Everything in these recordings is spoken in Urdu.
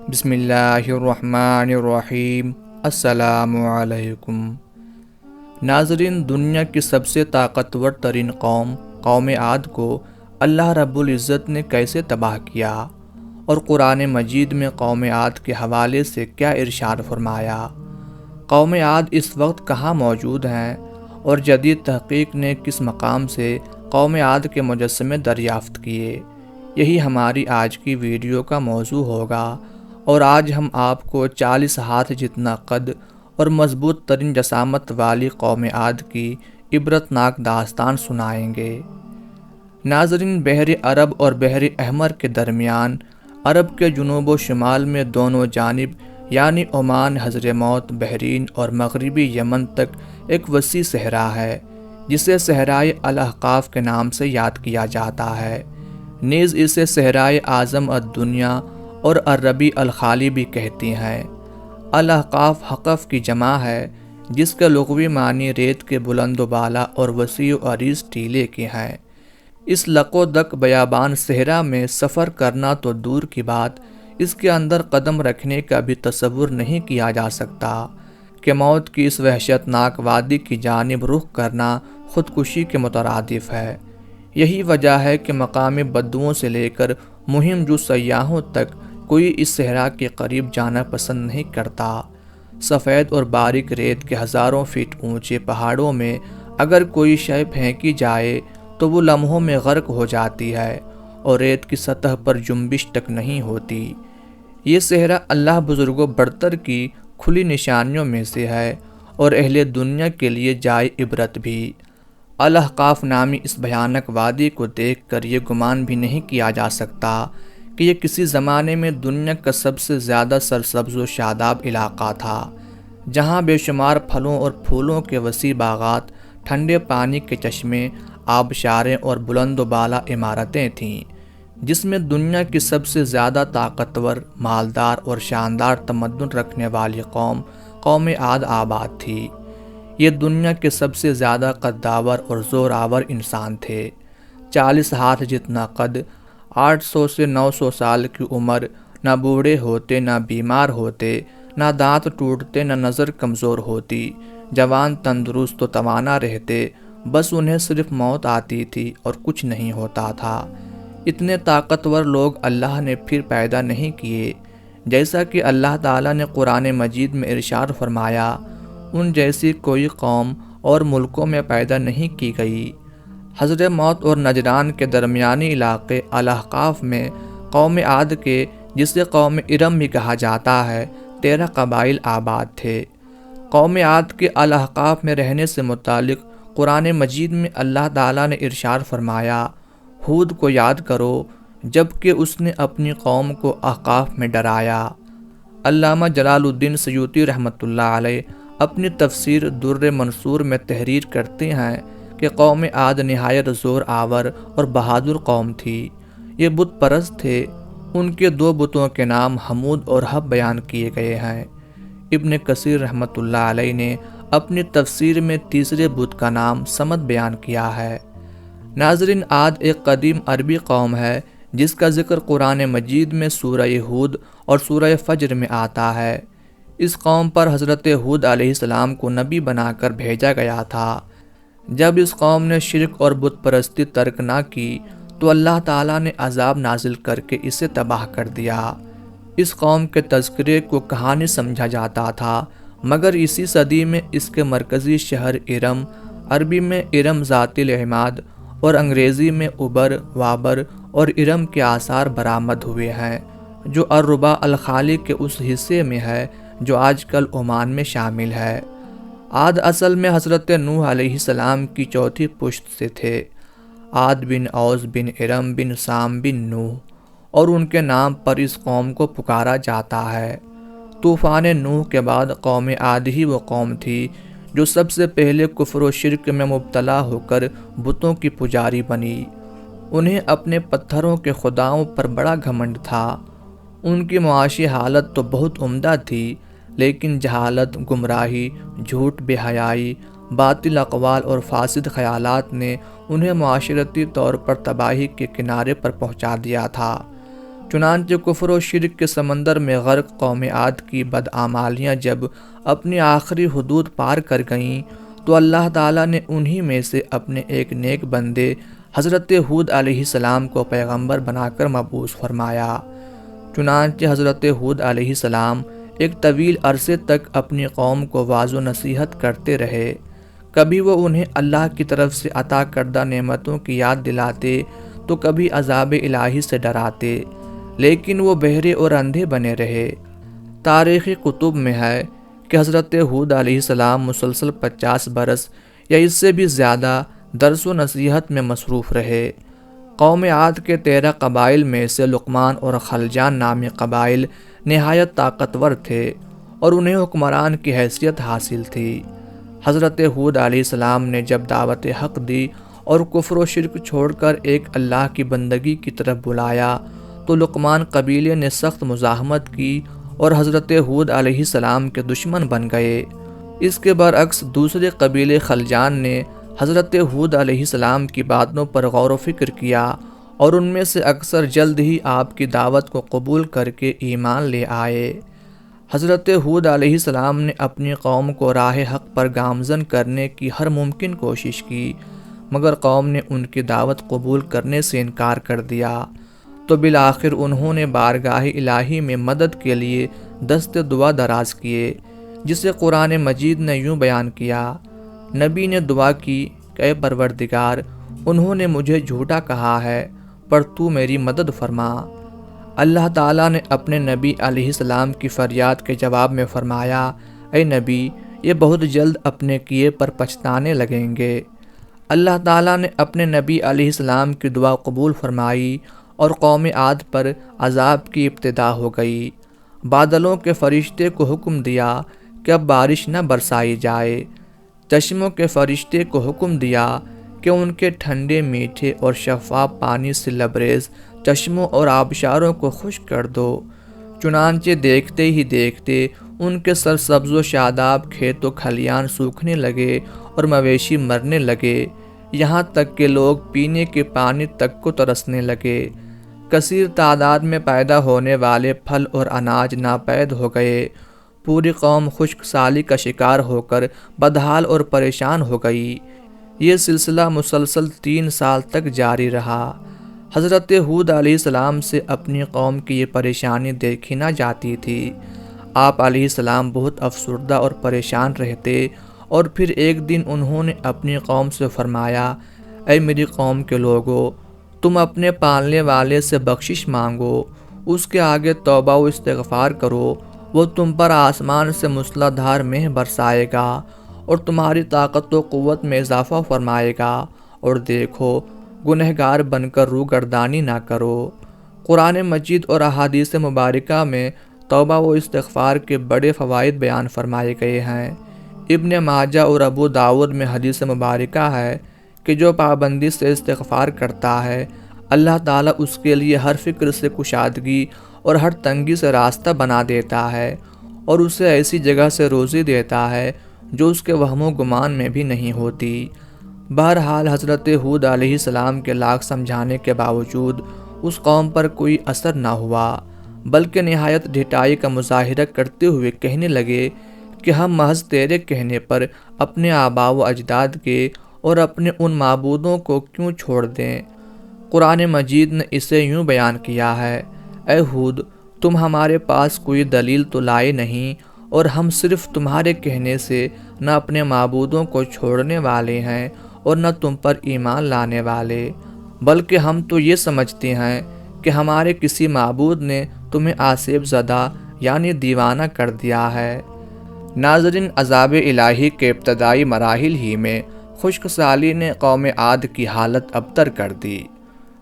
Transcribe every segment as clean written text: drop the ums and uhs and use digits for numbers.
بسم اللہ الرحمن الرحیم۔ السلام علیکم ناظرین، دنیا کی سب سے طاقتور ترین قوم عاد کو اللہ رب العزت نے کیسے تباہ کیا، اور قرآن مجید میں قوم عاد کے حوالے سے کیا ارشاد فرمایا؟ قوم عاد اس وقت کہاں موجود ہیں، اور جدید تحقیق نے کس مقام سے قوم عاد کے مجسمے دریافت کیے؟ یہی ہماری آج کی ویڈیو کا موضوع ہوگا، اور آج ہم آپ کو 40 ہاتھ جتنا قد اور مضبوط ترین جسامت والی قوم عاد کی عبرتناک داستان سنائیں گے۔ ناظرین، بحر عرب اور بحر احمر کے درمیان، عرب کے جنوب و شمال میں دونوں جانب یعنی عمان، حضرموت، بحرین اور مغربی یمن تک ایک وسیع صحرا ہے، جسے صحرائے الاحقاف کے نام سے یاد کیا جاتا ہے۔ نیز اسے صحرائے اعظم الدنیا اور الربیع الخالی بھی کہتی ہیں۔ الاحقاف حقف کی جمع ہے، جس کا لغوی معنی ریت کے بلند و بالا اور وسیع و عریض ٹیلے کے ہیں۔ اس لق و دق بیابان صحرا میں سفر کرنا تو دور کی بات، اس کے اندر قدم رکھنے کا بھی تصور نہیں کیا جا سکتا کہ موت کی اس وحشتناک وادی کی جانب رخ کرنا خودکشی کے مترادف ہے۔ یہی وجہ ہے کہ مقام بدوؤں سے لے کر مہم جو سیاحوں تک کوئی اس صحرا کے قریب جانا پسند نہیں کرتا۔ سفید اور باریک ریت کے ہزاروں فٹ اونچے پہاڑوں میں اگر کوئی شے پھینکی جائے تو وہ لمحوں میں غرق ہو جاتی ہے، اور ریت کی سطح پر جنبش تک نہیں ہوتی۔ یہ صحرا اللہ بزرگ و برتر کی کھلی نشانیوں میں سے ہے، اور اہل دنیا کے لیے جائے عبرت بھی۔ الاحقاف نامی اس بھیانک وادی کو دیکھ کر یہ گمان بھی نہیں کیا جا سکتا کہ یہ کسی زمانے میں دنیا کا سب سے زیادہ سرسبز و شاداب علاقہ تھا، جہاں بے شمار پھلوں اور پھولوں کے وسیع باغات، ٹھنڈے پانی کے چشمے، آبشاریں اور بلند و بالا عمارتیں تھیں، جس میں دنیا کی سب سے زیادہ طاقتور، مالدار اور شاندار تمدن رکھنے والی قوم عاد آباد تھی۔ یہ دنیا کے سب سے زیادہ قداور اور زوراور انسان تھے۔ 40 ہاتھ جتنا قد، 800 سے 900 سال کی عمر، نہ بوڑھے ہوتے، نہ بیمار ہوتے، نہ دانت ٹوٹتے، نہ نظر کمزور ہوتی، جوان، تندرست و توانا رہتے، بس انہیں صرف موت آتی تھی اور کچھ نہیں ہوتا تھا۔ اتنے طاقتور لوگ اللہ نے پھر پیدا نہیں کیے، جیسا کہ اللہ تعالیٰ نے قرآن مجید میں ارشاد فرمایا، ان جیسی کوئی قوم اور ملکوں میں پیدا نہیں کی گئی۔ حضرموت اور نجران کے درمیانی علاقے الاحقاف میں قوم عاد کے، جسے قوم ارم بھی کہا جاتا ہے، 13 قبائل آباد تھے۔ قوم عاد کے الاحقاف میں رہنے سے متعلق قرآن مجید میں اللہ تعالیٰ نے ارشاد فرمایا، ہود کو یاد کرو جب کہ اس نے اپنی قوم کو احقاف میں ڈرایا۔ علامہ جلال الدین سیوطی رحمۃ اللہ علیہ اپنی تفسیر در منصور میں تحریر کرتے ہیں کہ قوم عاد نہایت زور آور اور بہادر قوم تھی۔ یہ بت پرست تھے۔ ان کے 2 بتوں کے نام حمود اور حب بیان کیے گئے ہیں۔ ابن کثیر رحمۃ اللہ علیہ نے اپنی تفسیر میں تیسرے بت کا نام صمد بیان کیا ہے۔ ناظرین، عاد ایک قدیم عربی قوم ہے جس کا ذکر قرآن مجید میں سورہ ہود اور سورہ فجر میں آتا ہے۔ اس قوم پر حضرت ہود علیہ السلام کو نبی بنا کر بھیجا گیا تھا۔ جب اس قوم نے شرک اور بت پرستی ترک نہ کی تو اللہ تعالیٰ نے عذاب نازل کر کے اسے تباہ کر دیا۔ اس قوم کے تذکرے کو کہانی سمجھا جاتا تھا، مگر اسی صدی میں اس کے مرکزی شہر ارم، عربی میں ارم ذات العماد اور انگریزی میں ابر، وابر اور ارم کے آثار برآمد ہوئے ہیں، جو الرباع الخالی کے اس حصے میں ہے جو آج کل عمان میں شامل ہے۔ عاد اصل میں حضرت نوح علیہ السلام کی چوتھی پشت سے تھے۔ عاد بن اوس بن ارم بن سام بن نوح، اور ان کے نام پر اس قوم کو پکارا جاتا ہے۔ طوفان نوح کے بعد قوم عاد ہی وہ قوم تھی جو سب سے پہلے کفر و شرک میں مبتلا ہو کر بتوں کی پجاری بنی۔ انہیں اپنے پتھروں کے خداؤں پر بڑا گھمنڈ تھا۔ ان کی معاشی حالت تو بہت عمدہ تھی، لیکن جہالت، گمراہی، جھوٹ، بے حیائی، باطل اقوال اور فاسد خیالات نے انہیں معاشرتی طور پر تباہی کے کنارے پر پہنچا دیا تھا۔ چنانچہ کفر و شرک کے سمندر میں غرق قوم عاد کی بدعمالیاں جب اپنی آخری حدود پار کر گئیں تو اللہ تعالیٰ نے انہی میں سے اپنے ایک نیک بندے حضرت ہود علیہ السلام کو پیغمبر بنا کر مبعوث فرمایا۔ چنانچہ حضرت ہود علیہ السلام ایک طویل عرصے تک اپنی قوم کو واعظ و نصیحت کرتے رہے۔ کبھی وہ انہیں اللہ کی طرف سے عطا کردہ نعمتوں کی یاد دلاتے تو کبھی عذاب الہی سے ڈراتے، لیکن وہ بہرے اور اندھے بنے رہے۔ تاریخی کتب میں ہے کہ حضرت ہود علیہ السلام مسلسل 50 برس یا اس سے بھی زیادہ درس و نصیحت میں مصروف رہے۔ قوم عاد کے 13 قبائل میں سے لقمان اور خلجان نامی قبائل نہایت طاقتور تھے اور انہیں حکمران کی حیثیت حاصل تھی۔ حضرت ہود علیہ السلام نے جب دعوت حق دی اور کفر و شرک چھوڑ کر ایک اللہ کی بندگی کی طرف بلایا تو لقمان قبیلے نے سخت مزاحمت کی اور حضرت ہود علیہ السلام کے دشمن بن گئے۔ اس کے برعکس دوسرے قبیلے خلجان نے حضرت ہود علیہ السلام کی باتوں پر غور و فکر کیا اور ان میں سے اکثر جلد ہی آپ کی دعوت کو قبول کر کے ایمان لے آئے۔ حضرت ہود علیہ السلام نے اپنی قوم کو راہ حق پر گامزن کرنے کی ہر ممکن کوشش کی، مگر قوم نے ان کی دعوت قبول کرنے سے انکار کر دیا۔ تو بالآخر انہوں نے بارگاہ الہی میں مدد کے لیے دست دعا دراز کیے، جسے قرآن مجید نے یوں بیان کیا۔ نبی نے دعا کی کہ اے پروردگار، انہوں نے مجھے جھوٹا کہا ہے پر تو میری مدد فرما۔ اللہ تعالیٰ نے اپنے نبی علیہ السلام کی فریاد کے جواب میں فرمایا، اے نبی، یہ بہت جلد اپنے کیے پر پچھتانے لگیں گے۔ اللہ تعالیٰ نے اپنے نبی علیہ السلام کی دعا قبول فرمائی اور قوم عاد پر عذاب کی ابتدا ہو گئی۔ بادلوں کے فرشتے کو حکم دیا کہ اب بارش نہ برسائی جائے۔ چشموں کے فرشتے کو حکم دیا کہ ان کے ٹھنڈے میٹھے اور شفاف پانی سے لبریز چشموں اور آبشاروں کو خشک کر دو۔ چنانچہ دیکھتے ہی دیکھتے ان کے سرسبز و شاداب کھیت و کھلیان سوکھنے لگے اور مویشی مرنے لگے، یہاں تک کہ لوگ پینے کے پانی تک کو ترسنے لگے۔ کثیر تعداد میں پیدا ہونے والے پھل اور اناج ناپید ہو گئے۔ پوری قوم خشک سالی کا شکار ہو کر بدحال اور پریشان ہو گئی۔ یہ سلسلہ مسلسل 3 سال تک جاری رہا۔ حضرت ہود علیہ السلام سے اپنی قوم کی یہ پریشانی دیکھی نہ جاتی تھی۔ آپ علیہ السلام بہت افسردہ اور پریشان رہتے اور پھر ایک دن انہوں نے اپنی قوم سے فرمایا، اے میری قوم کے لوگو، تم اپنے پالنے والے سے بخشش مانگو، اس کے آگے توبہ و استغفار کرو، وہ تم پر آسمان سے مسلح دھار مہ برسائے گا اور تمہاری طاقت و قوت میں اضافہ فرمائے گا، اور دیکھو گنہگار بن کر روگردانی نہ کرو۔ قرآن مجید اور احادیث مبارکہ میں توبہ و استغفار کے بڑے فوائد بیان فرمائے گئے ہیں۔ ابن ماجہ اور ابو داؤد میں حدیث مبارکہ ہے کہ جو پابندی سے استغفار کرتا ہے، اللہ تعالیٰ اس کے لیے ہر فکر سے کشادگی اور ہر تنگی سے راستہ بنا دیتا ہے اور اسے ایسی جگہ سے روزی دیتا ہے جو اس کے وہم و گمان میں بھی نہیں ہوتی۔ بہرحال حضرت ہود علیہ السلام کے لاکھ سمجھانے کے باوجود اس قوم پر کوئی اثر نہ ہوا، بلکہ نہایت ڈھٹائی کا مظاہرہ کرتے ہوئے کہنے لگے کہ ہم محض تیرے کہنے پر اپنے آباء و اجداد کے اور اپنے ان معبودوں کو کیوں چھوڑ دیں۔ قرآن مجید نے اسے یوں بیان کیا ہے، اے ہود، تم ہمارے پاس کوئی دلیل تو لائے نہیں اور ہم صرف تمہارے کہنے سے نہ اپنے معبودوں کو چھوڑنے والے ہیں اور نہ تم پر ایمان لانے والے، بلکہ ہم تو یہ سمجھتے ہیں کہ ہمارے کسی معبود نے تمہیں آسیب زدہ یعنی دیوانہ کر دیا ہے۔ ناظرین، عذاب الہی کے ابتدائی مراحل ہی میں خشک سالی نے قوم عاد کی حالت ابتر کر دی،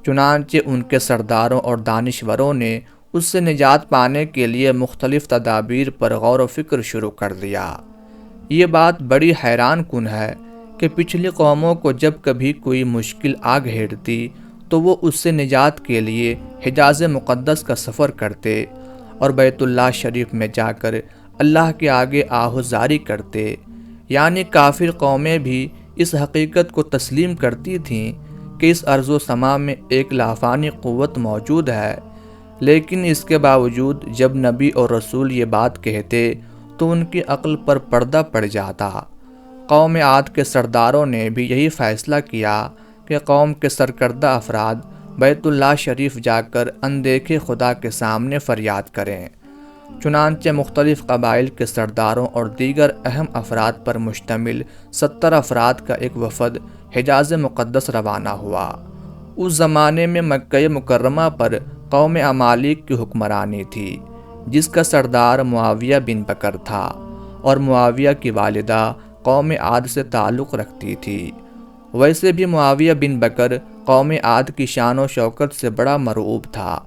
چنانچہ ان کے سرداروں اور دانشوروں نے اس سے نجات پانے کے لیے مختلف تدابیر پر غور و فکر شروع کر دیا۔ یہ بات بڑی حیران کن ہے کہ پچھلی قوموں کو جب کبھی کوئی مشکل آ گھیرتی تو وہ اس سے نجات کے لیے حجاز مقدس کا سفر کرتے اور بیت اللہ شریف میں جا کر اللہ کے آگے آہوزاری کرتے، یعنی کافر قومیں بھی اس حقیقت کو تسلیم کرتی تھیں کہ اس ارض و سما میں ایک لافانی قوت موجود ہے لیکن اس کے باوجود جب نبی اور رسول یہ بات کہتے تو ان کی عقل پر پردہ پڑ جاتا۔ قوم عاد کے سرداروں نے بھی یہی فیصلہ کیا کہ قوم کے سرکردہ افراد بیت اللہ شریف جا کر اندیکھے خدا کے سامنے فریاد کریں۔ چنانچہ مختلف قبائل کے سرداروں اور دیگر اہم افراد پر مشتمل 70 افراد کا ایک وفد حجاز مقدس روانہ ہوا۔ اس زمانے میں مکہ مکرمہ پر قوم عمالیق کی حکمرانی تھی، جس کا سردار معاویہ بن بکر تھا، اور معاویہ کی والدہ قوم عاد سے تعلق رکھتی تھی۔ ویسے بھی معاویہ بن بکر قوم عاد کی شان و شوکت سے بڑا مرعوب تھا،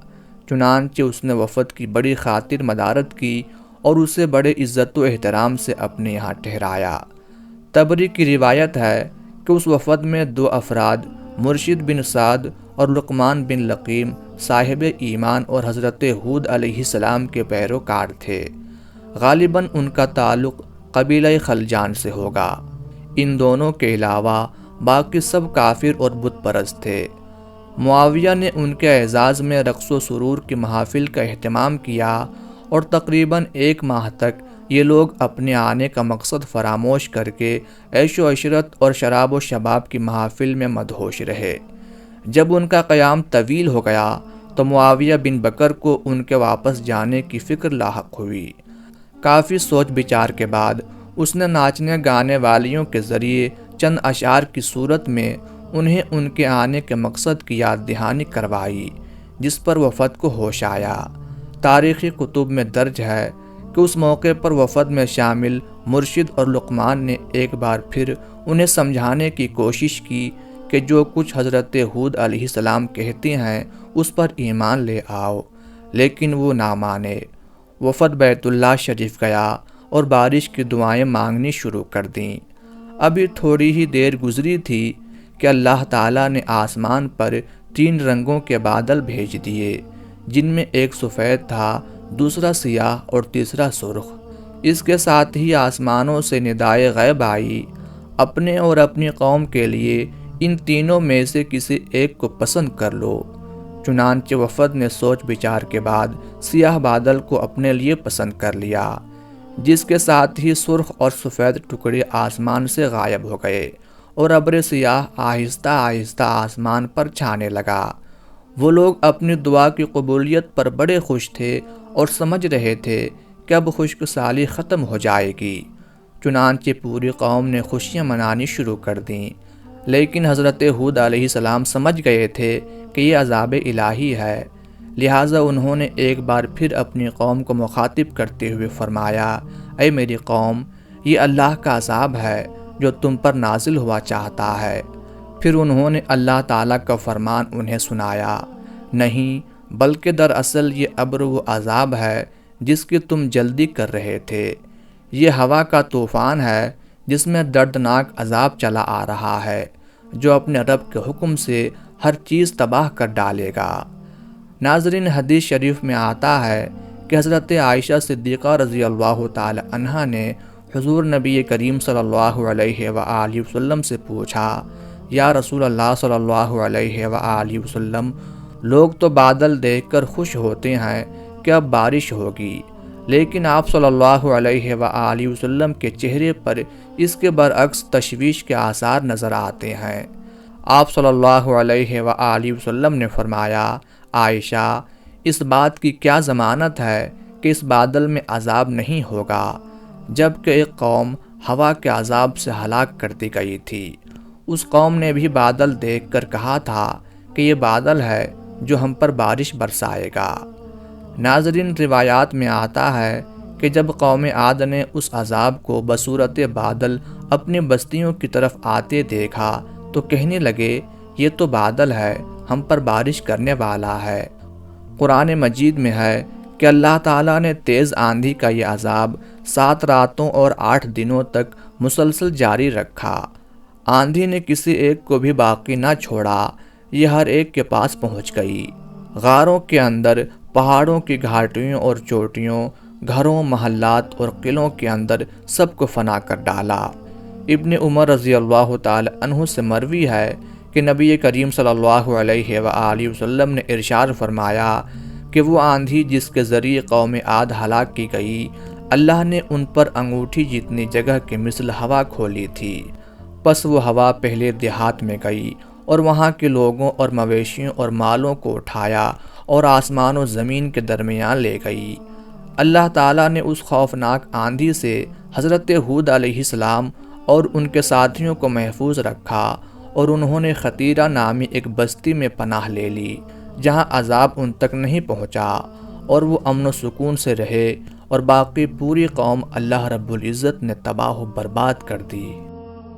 چنانچہ اس نے وفد کی بڑی خاطر مدارت کی اور اسے بڑے عزت و احترام سے اپنے یہاں ٹھہرایا۔ تبری کی روایت ہے کہ اس وفد میں 2 افراد مرشد بن سعد اور لقمان بن لقیم صاحب ایمان اور حضرت ہود علیہ السلام کے پیروکار تھے۔ غالباً ان کا تعلق قبیلہ خلجان سے ہوگا۔ ان دونوں کے علاوہ باقی سب کافر اور بت پرست تھے۔ معاویہ نے ان کے اعزاز میں رقص و سرور کی محافل کا اہتمام کیا اور تقریباً 1 ماہ تک یہ لوگ اپنے آنے کا مقصد فراموش کر کے عیش و عشرت اور شراب و شباب کی محافل میں مدہوش رہے۔ جب ان کا قیام طویل ہو گیا تو معاویہ بن بکر کو ان کے واپس جانے کی فکر لاحق ہوئی۔ کافی سوچ بچار کے بعد اس نے ناچنے گانے والیوں کے ذریعے چند اشعار کی صورت میں انہیں ان کے آنے کے مقصد کی یاد دہانی کروائی، جس پر وفد کو ہوش آیا۔ تاریخی کتب میں درج ہے کہ اس موقع پر وفد میں شامل مرشد اور لقمان نے ایک بار پھر انہیں سمجھانے کی کوشش کی کہ جو کچھ حضرت ہود علیہ السلام کہتے ہیں اس پر ایمان لے آؤ، لیکن وہ نہ مانے۔ وفد بیت اللہ شریف گیا اور بارش کی دعائیں مانگنی شروع کر دیں۔ ابھی تھوڑی ہی دیر گزری تھی کہ اللہ تعالیٰ نے آسمان پر 3 رنگوں کے بادل بھیج دیے، جن میں ایک سفید تھا، دوسرا سیاہ اور تیسرا سرخ۔ اس کے ساتھ ہی آسمانوں سے ندائے غیب آئی، اپنے اور اپنی قوم کے لیے ان تینوں میں سے کسی ایک کو پسند کر لو۔ چنانچہ وفد نے سوچ بچار کے بعد سیاہ بادل کو اپنے لیے پسند کر لیا، جس کے ساتھ ہی سرخ اور سفید ٹکڑے آسمان سے غائب ہو گئے اور ابر سیاہ آہستہ آہستہ آسمان پر چھانے لگا۔ وہ لوگ اپنی دعا کی قبولیت پر بڑے خوش تھے اور سمجھ رہے تھے کہ اب خشک سالی ختم ہو جائے گی۔ چنانچہ پوری قوم نے خوشیاں منانی شروع کر دیں، لیکن حضرت ہود علیہ السلام سمجھ گئے تھے کہ یہ عذاب الہی ہے، لہٰذا انہوں نے ایک بار پھر اپنی قوم کو مخاطب کرتے ہوئے فرمایا، اے میری قوم، یہ اللہ کا عذاب ہے جو تم پر نازل ہوا چاہتا ہے۔ پھر انہوں نے اللہ تعالیٰ کا فرمان انہیں سنایا، نہیں بلکہ دراصل یہ ابر و عذاب ہے جس کی تم جلدی کر رہے تھے۔ یہ ہوا کا طوفان ہے جس میں دردناک عذاب چلا آ رہا ہے، جو اپنے رب کے حکم سے ہر چیز تباہ کر ڈالے گا۔ ناظرین، حدیث شریف میں آتا ہے کہ حضرت عائشہ صدیقہ رضی اللہ تعالی عنہا نے حضور نبی کریم صلی اللہ علیہ وآلہ وسلم سے پوچھا، یا رسول اللہ صلی اللہ علیہ وآلہ وسلم، لوگ تو بادل دیکھ کر خوش ہوتے ہیں کہ اب بارش ہوگی، لیکن آپ صلی اللہ علیہ وآلہ وسلم کے چہرے پر اس کے برعکس تشویش کے آثار نظر آتے ہیں۔ آپ صلی اللہ علیہ وآلہ وسلم نے فرمایا، عائشہ، اس بات کی کیا ضمانت ہے کہ اس بادل میں عذاب نہیں ہوگا، جبکہ ایک قوم ہوا کے عذاب سے ہلاک کر دی گئی تھی۔ اس قوم نے بھی بادل دیکھ کر کہا تھا کہ یہ بادل ہے جو ہم پر بارش برسائے گا۔ ناظرین، روایات میں آتا ہے کہ جب قوم عاد نے اس عذاب کو بصورت بادل اپنی بستیوں کی طرف آتے دیکھا تو کہنے لگے، یہ تو بادل ہے، ہم پر بارش کرنے والا ہے۔ قرآن مجید میں ہے کہ اللہ تعالیٰ نے تیز آندھی کا یہ عذاب 7 راتوں اور 8 دنوں تک مسلسل جاری رکھا۔ آندھی نے کسی ایک کو بھی باقی نہ چھوڑا، یہ ہر ایک کے پاس پہنچ گئی۔ غاروں کے اندر، پہاڑوں کی گھاٹیوں اور چوٹیوں، گھروں، محلات اور قلعوں کے اندر سب کو فنا کر ڈالا۔ ابن عمر رضی اللہ تعالی عنہ سے مروی ہے کہ نبی کریم صلی اللہ علیہ وآلہ وسلم نے ارشاد فرمایا کہ وہ آندھی جس کے ذریعے قوم عاد ہلاک کی گئی، اللہ نے ان پر انگوٹھی جتنی جگہ کے مثل ہوا کھولی تھی۔ پس وہ ہوا پہلے دیہات میں گئی اور وہاں کے لوگوں اور مویشیوں اور مالوں کو اٹھایا اور آسمان و زمین کے درمیان لے گئی۔ اللہ تعالیٰ نے اس خوفناک آندھی سے حضرت ہود علیہ السلام اور ان کے ساتھیوں کو محفوظ رکھا، اور انہوں نے خطیرہ نامی ایک بستی میں پناہ لے لی جہاں عذاب ان تک نہیں پہنچا، اور وہ امن و سکون سے رہے، اور باقی پوری قوم اللہ رب العزت نے تباہ و برباد کر دی۔